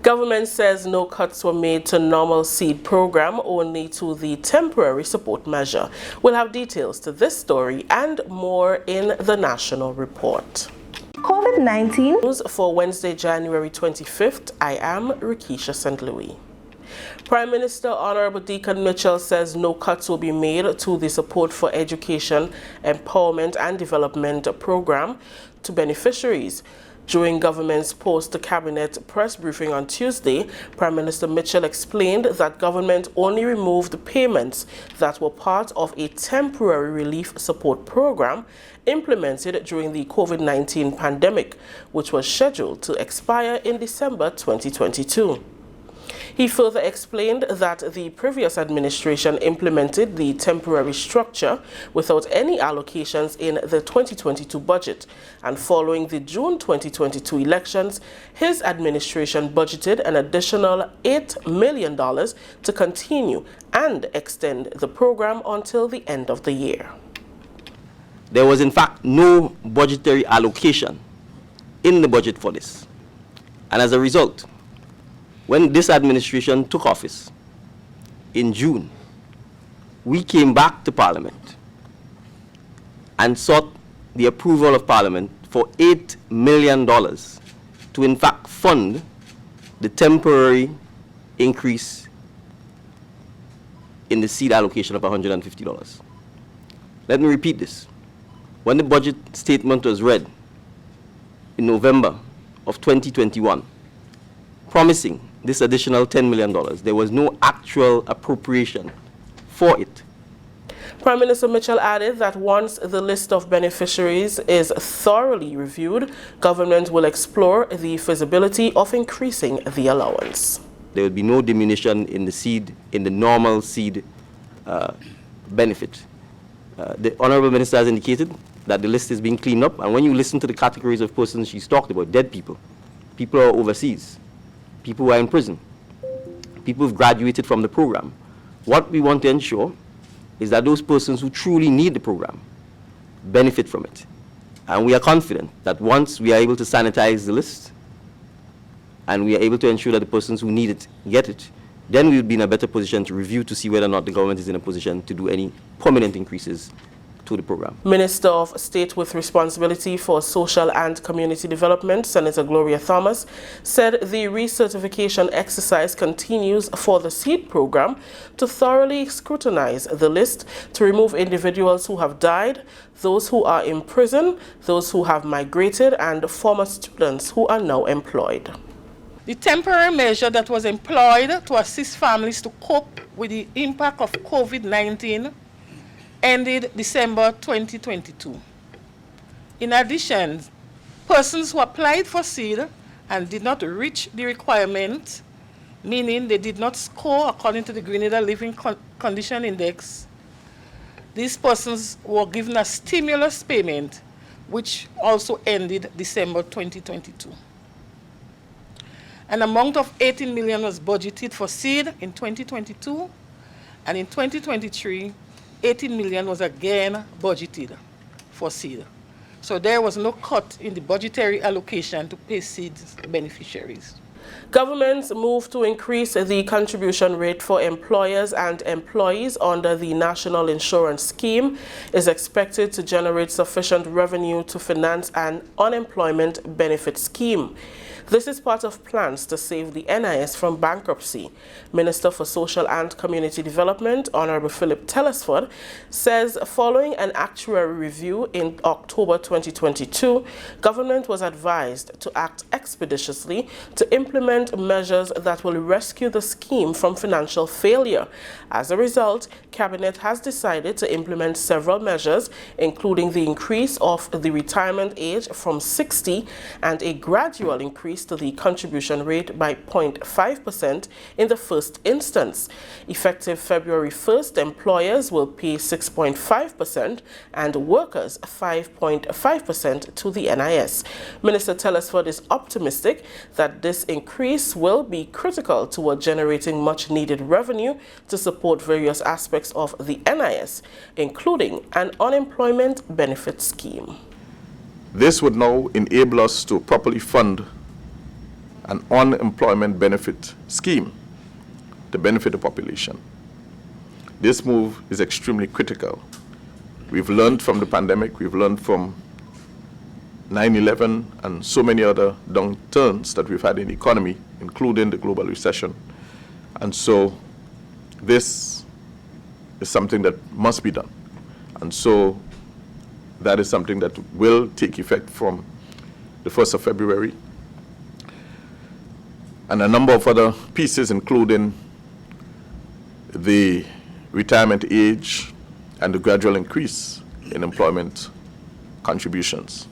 Government says no cuts were made to normal seed program, only to the temporary support measure. We'll have details to this story and more in the national report. COVID-19 News for Wednesday, January 25th. I am Rikisha St. Louis. Prime Minister Honorable Deacon Mitchell says no cuts will be made to the Support for Education, Empowerment and Development program to beneficiaries. During government's post-cabinet press briefing on Tuesday, Prime Minister Mitchell explained that government only removed payments that were part of a temporary relief support program implemented during the COVID-19 pandemic, which was scheduled to expire in December 2022. He further explained that the previous administration implemented the temporary structure without any allocations in the 2022 budget, and following the June 2022 elections, his administration budgeted an additional $8 million to continue and extend the program until the end of the year. There was in fact no budgetary allocation in the budget for this, and as a result, when this administration took office in June, we came back to Parliament and sought the approval of Parliament for $8 million to in fact fund the temporary increase in the seed allocation of $150. Let me repeat this. When the budget statement was read in November of 2021, promising this additional $10 million, there was no actual appropriation for it. Prime Minister Mitchell added that once the list of beneficiaries is thoroughly reviewed, government will explore the feasibility of increasing the allowance. There will be no diminution in the normal seed benefit. The Honorable Minister has indicated that the list is being cleaned up, and when you listen to the categories of persons she's talked about, dead people, people who are overseas, people who are in prison, people who've graduated from the program. What we want to ensure is that those persons who truly need the program benefit from it. And we are confident that once we are able to sanitize the list and we are able to ensure that the persons who need it get it, then we will be in a better position to review to see whether or not the government is in a position to do any permanent increases to the program. Minister of State with responsibility for social and community development, Senator Gloria Thomas, said the recertification exercise continues for the seed program to thoroughly scrutinize the list to remove individuals who have died, those who are in prison, those who have migrated, and former students who are now employed. The temporary measure that was employed to assist families to cope with the impact of COVID-19 ended December 2022. In addition, persons who applied for seed and did not reach the requirement, meaning they did not score according to the Grenada Living Condition Index, these persons were given a stimulus payment, which also ended December 2022. An amount of $18 million was budgeted for seed in 2022, and in 2023, $18 million was again budgeted for seed. So there was no cut in the budgetary allocation to pay seed beneficiaries. Government's move to increase the contribution rate for employers and employees under the National Insurance Scheme is expected to generate sufficient revenue to finance an unemployment benefit scheme. This is part of plans to save the NIS from bankruptcy. Minister for Social and Community Development, Honorable Philip Telesford, says following an actuary review in October 2022, government was advised to act expeditiously to implement measures that will rescue the scheme from financial failure. As a result, Cabinet has decided to implement several measures, including the increase of the retirement age from 60 and a gradual increase to the contribution rate by 0.5% in the first instance. Effective February 1st, employers will pay 6.5% and workers 5.5% to the NIS. Minister Telesford is optimistic that this increase will be critical toward generating much needed revenue to support various aspects of the NIS, including an unemployment benefit scheme. This would now enable us to properly fund an unemployment benefit scheme to benefit the population. This move is extremely critical. We've learned from the pandemic, we've learned from 9/11 and so many other downturns that we've had in the economy, including the global recession. And so this is something that must be done. And so that is something that will take effect from the 1st of February. And a number of other pieces, including the retirement age and the gradual increase in employment contributions.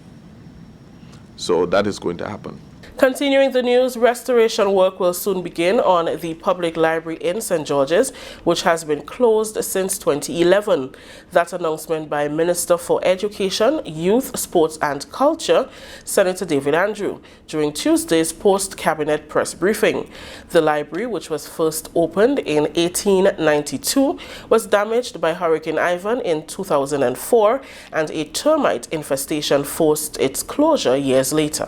So that is going to happen. Continuing the news, restoration work will soon begin on the public library in St. George's, which has been closed since 2011. That announcement by Minister for Education, Youth, Sports and Culture, Senator David Andrew, during Tuesday's post-cabinet press briefing. The library, which was first opened in 1892, was damaged by Hurricane Ivan in 2004, and a termite infestation forced its closure years later.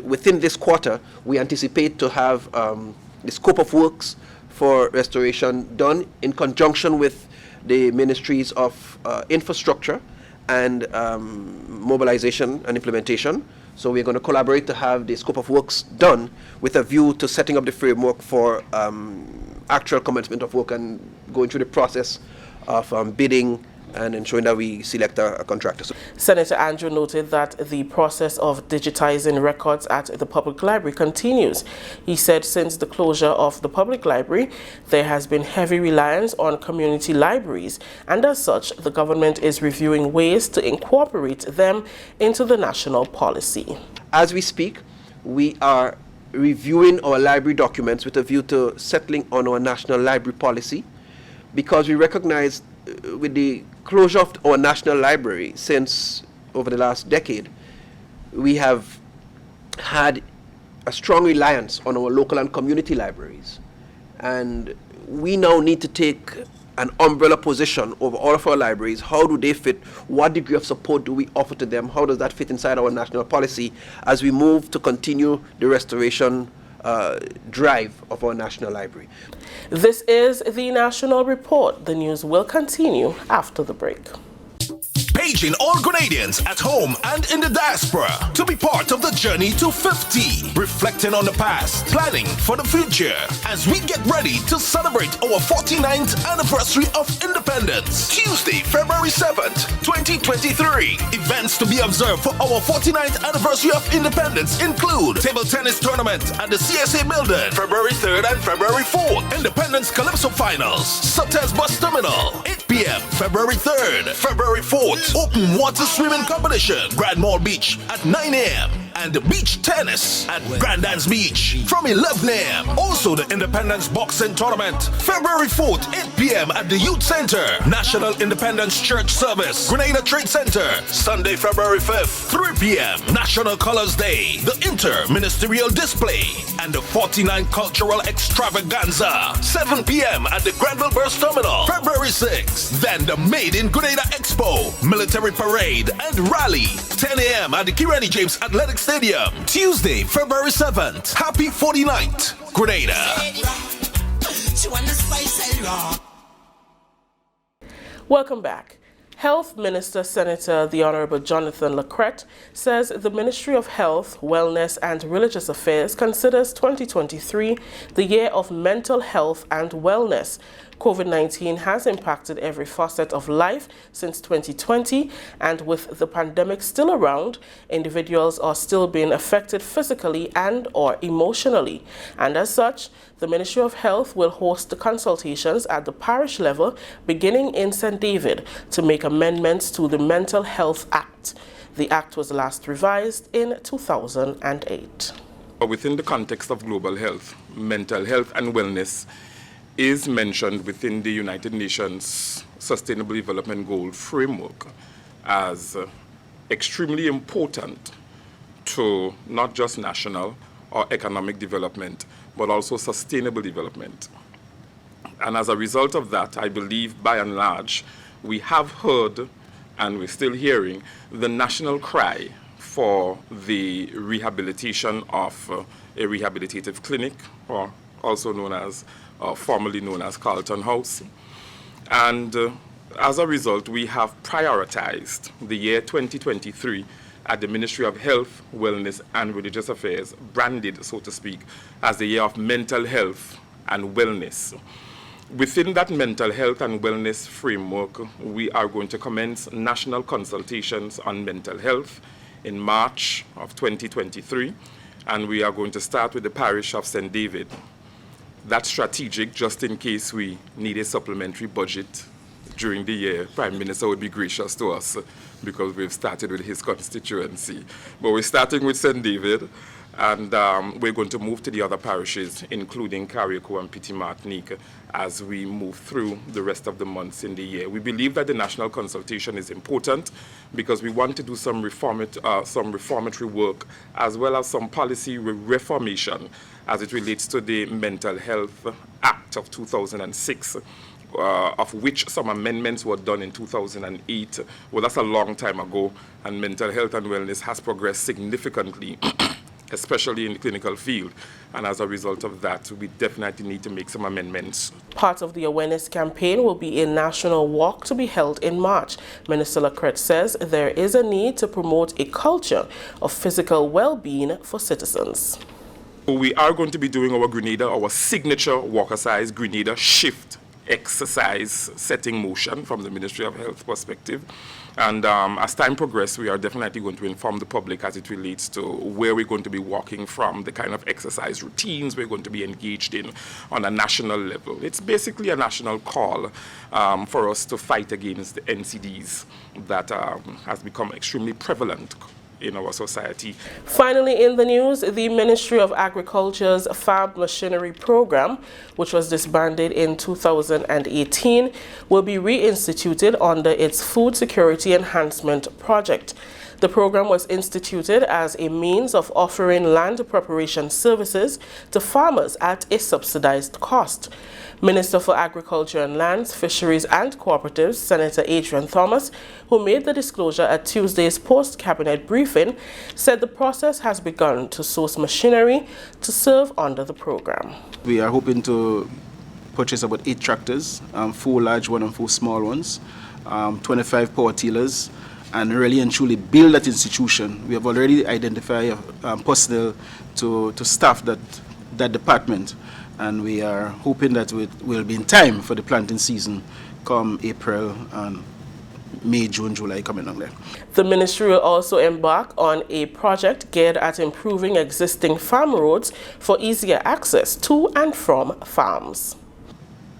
Within this quarter, we anticipate to have the scope of works for restoration done in conjunction with the Ministries of Infrastructure and Mobilization and Implementation. So we're going to collaborate to have the scope of works done with a view to setting up the framework for actual commencement of work and going through the process of bidding and ensuring that we select a contractor. Senator Andrew noted that the process of digitizing records at the public library continues. He said since the closure of the public library, there has been heavy reliance on community libraries, and as such, the government is reviewing ways to incorporate them into the national policy. As we speak, we are reviewing our library documents with a view to settling on our national library policy, because we recognize with the closure of our national library since over the last decade, we have had a strong reliance on our local and community libraries. And we now need to take an umbrella position over all of our libraries. How do they fit? What degree of support do we offer to them? How does that fit inside our national policy as we move to continue the restoration drive of our National Library? This is the National Report. The news will continue after the break. Paging all Grenadians at home and in the diaspora to be part of the journey to 50. Reflecting on the past, planning for the future as we get ready to celebrate our 49th anniversary of independence. Tuesday, February 7th, 2023. Events to be observed for our 49th anniversary of independence include table tennis tournament at the CSA building, February 3rd and February 4th. Independence Calypso Finals, Sutter's Bus Terminal, 8 p.m. February 3rd, February 4th. Open water swimming competition, Grand Mall Beach at 9 a.m. and beach tennis at Grandans Beach from 11 a.m. Also the Independence Boxing Tournament, February 4th, 8 p.m. at the Youth Center. National Independence Church Service, Grenada Trade Center, Sunday, February 5th, 3 p.m. National Colors Day, the Inter-Ministerial Display, and the 49th Cultural Extravaganza, 7 p.m. at the Granville Burst Terminal, February 6th. Then the Made in Grenada Expo, Military Parade and Rally, 10 a.m. at the Kirani James Athletic Stadium, Tuesday, February 7th. Happy 49th, Grenada. Welcome back. Health Minister Senator the Honorable Jonathan Lacrette says the Ministry of Health, Wellness and Religious Affairs considers 2023 the year of mental health and wellness. COVID-19 has impacted every facet of life since 2020, and with the pandemic still around, individuals are still being affected physically and or emotionally. And as such, the Ministry of Health will host the consultations at the parish level beginning in St. David to make amendments to the Mental Health Act. The act was last revised in 2008. Within the context of global health, mental health and wellness is mentioned within the United Nations Sustainable Development Goal framework as extremely important to not just national or economic development, but also sustainable development. And as a result of that, I believe by and large, we have heard, and we're still hearing, the national cry for the rehabilitation of a rehabilitative clinic, or also known as, formerly known as Carlton House. And as a result, we have prioritized the year 2023 at the Ministry of Health, Wellness and Religious Affairs, branded, so to speak, as the year of mental health and wellness. Within that mental health and wellness framework, we are going to commence national consultations on mental health in March of 2023, and we are going to start with the parish of St. David. That's strategic, just in case we need a supplementary budget during the year. Prime Minister would be gracious to us because we've started with his constituency. But we're starting with St. David, and we're going to move to the other parishes, including Carriacou and Petit Martinique, as we move through the rest of the months in the year. We believe that the national consultation is important because we want to do some reformatory work as well as some policy reformation as it relates to the Mental Health Act of 2006. Of which some amendments were done in 2008. Well, that's a long time ago, and mental health and wellness has progressed significantly, especially in the clinical field. And as a result of that, we definitely need to make some amendments. Part of the awareness campaign will be a national walk to be held in March. Minister Lacrette says there is a need to promote a culture of physical well-being for citizens. We are going to be doing our Grenada, our signature walker-size Grenada shift exercise setting motion from the Ministry of Health perspective. And as time progresses, we are definitely going to inform the public as it relates to where we're going to be walking from, the kind of exercise routines we're going to be engaged in on a national level. It's basically a national call for us to fight against the NCDs that has become extremely prevalent in our society. Finally, in the news, the Ministry of Agriculture's Farm Machinery Program, which was disbanded in 2018, will be reinstituted under its Food Security Enhancement Project. The program was instituted as a means of offering land preparation services to farmers at a subsidized cost. Minister for Agriculture and Lands, Fisheries and Cooperatives, Senator Adrian Thomas, who made the disclosure at Tuesday's post-cabinet briefing, said the process has begun to source machinery to serve under the program. We are hoping to purchase about 8 tractors, 4 large ones and 4 small ones, 25 power tillers, and really and truly build that institution. We have already identified personnel to staff that department, and we are hoping that we'll be in time for the planting season come April and May, June, July coming on there. The ministry will also embark on a project geared at improving existing farm roads for easier access to and from farms.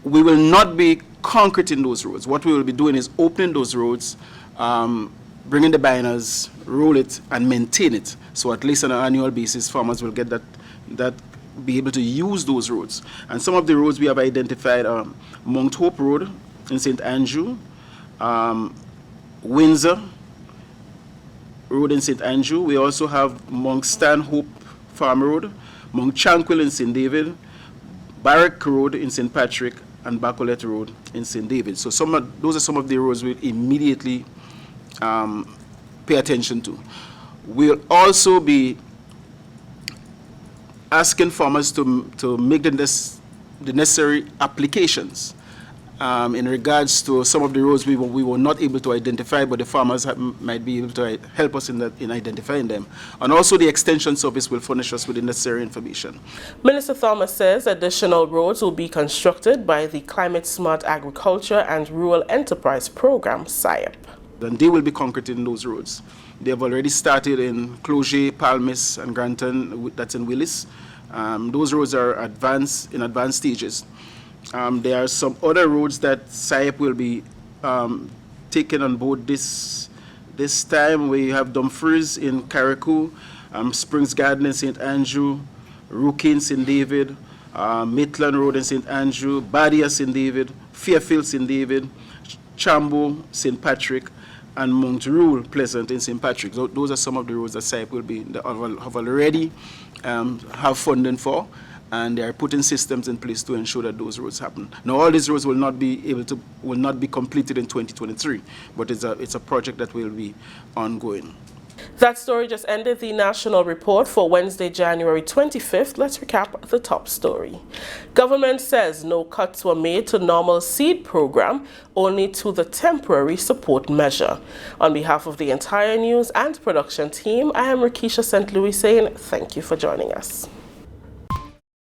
We will not be concreting those roads. What we will be doing is opening those roads, bringing the binders, roll it, and maintain it. So at least on an annual basis, farmers will get that be able to use those roads. And some of the roads we have identified are Mount Hope Road in St. Andrew, Windsor Road in St. Andrew. We also have Mount Stanhope Farm Road, Mount Tranquil in St. David, Barrack Road in St. Patrick, and Bacolet Road in St. David. So those are some of the roads we'll immediately pay attention to. We'll also be asking farmers to make the necessary applications in regards to some of the roads we were not able to identify, but the farmers might be able to help us in identifying them. And also the Extension Service will furnish us with the necessary information. Minister Thomas says additional roads will be constructed by the Climate Smart Agriculture and Rural Enterprise Program, SIAP. And they will be concreting those roads. They have already started in Cloget, Palmis, and Granton, that's in Willis. Those roads are in advanced stages. There are some other roads that SIAP will be taking on board this time. We have Dumfries in Carriacou, Springs Garden in St. Andrew, Rookie in St. David, Maitland Road in St. Andrew, Badia St. David, Fairfield St. David, Chambo, St. Patrick, and Mount Rule Pleasant in St. Patrick. Those are some of the roads that SIAP will be have already have funding for, and they are putting systems in place to ensure that those roads happen. Now, all these roads will not be completed in 2023, but it's a project that will be ongoing. That story just ended the national report for Wednesday, January 25th. Let's recap the top story. Government says no cuts were made to normal seed program, only to the temporary support measure. On behalf of the entire news and production team, I am Rakisha St. Louis saying thank you for joining us.